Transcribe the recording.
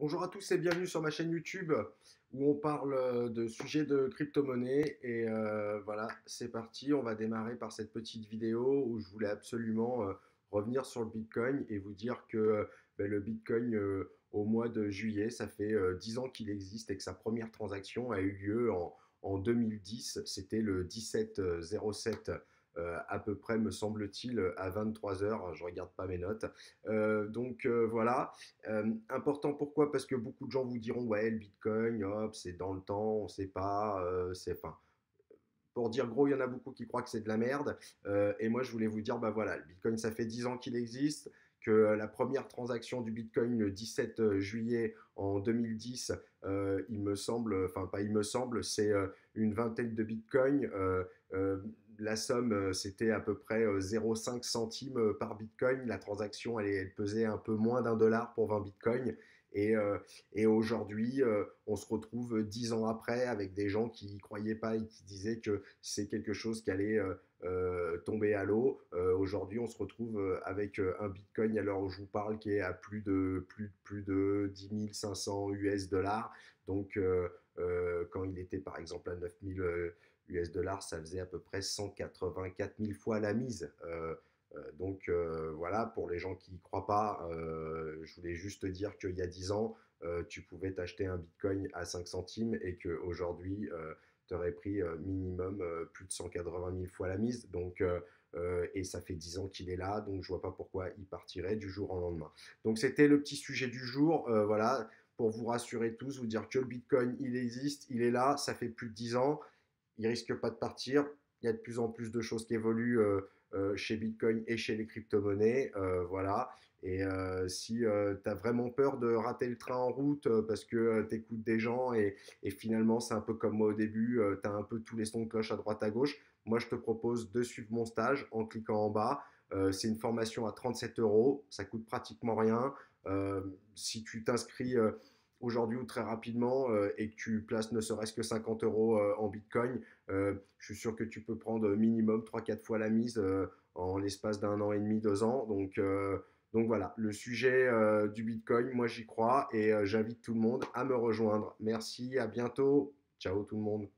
Bonjour à tous et bienvenue sur ma chaîne YouTube où on parle de sujets de crypto-monnaie. Et voilà, c'est parti. On va démarrer par cette petite vidéo où je voulais absolument revenir sur le Bitcoin et vous dire que le Bitcoin, au mois de juillet, ça fait 10 ans qu'il existe et que sa première transaction a eu lieu en 2010. C'était le 17-07 à peu près, me semble-t-il, à 23 heures. Je ne regarde pas mes notes. Voilà. Important pourquoi? Parce que beaucoup de gens vous diront ouais, le Bitcoin, hop, c'est dans le temps, on ne sait pas, c'est enfin, pour dire gros, il y en a beaucoup qui croient que c'est de la merde. Et moi, je voulais vous dire, bah voilà, le Bitcoin, ça fait 10 ans qu'il existe, que la première transaction du Bitcoin le 17 juillet en 2010, il me semble, enfin pas il me semble, c'est une vingtaine de Bitcoin. Euh, la somme, c'était à peu près 0,5 centimes par Bitcoin. La transaction, elle pesait un peu moins d'1 dollar pour 20 Bitcoins. Et, euh, et aujourd'hui, on se retrouve 10 ans après avec des gens qui n'y croyaient pas et qui disaient que c'est quelque chose qui allait tomber à l'eau. Aujourd'hui, on se retrouve avec un Bitcoin à l'heure où je vous parle qui est à plus de 10 500 US dollars. Donc, quand il était par exemple à 9000 US dollars, ça faisait à peu près 184 000 fois la mise. Voilà, pour les gens qui n'y croient pas, je voulais juste dire qu'il y a 10 ans, tu pouvais t'acheter un Bitcoin à 5 centimes et qu'aujourd'hui, tu aurais pris minimum plus de 180 000 fois la mise. Et ça fait 10 ans qu'il est là, donc je vois pas pourquoi il partirait du jour au lendemain. Donc c'était le petit sujet du jour, voilà, pour vous rassurer tous, vous dire que le Bitcoin, il existe, il est là, ça fait plus de 10 ans, il risque pas de partir. Il y a de plus en plus de choses qui évoluent chez Bitcoin et chez les crypto-monnaies. Voilà. Et si tu as vraiment peur de rater le train en route parce que tu écoutes des gens et finalement c'est un peu comme moi au début, tu as un peu tous les sons de cloche à droite à gauche, moi je te propose de suivre mon stage en cliquant en bas. C'est une formation à 37 euros, ça coûte pratiquement rien. Si tu t'inscris aujourd'hui ou très rapidement et que tu places ne serait-ce que 50 euros en Bitcoin, je suis sûr que tu peux prendre minimum 3-4 fois la mise en l'espace d'un an et demi, 2 ans. Donc voilà, le sujet du Bitcoin, moi j'y crois et j'invite tout le monde à me rejoindre. Merci, à bientôt. Ciao tout le monde.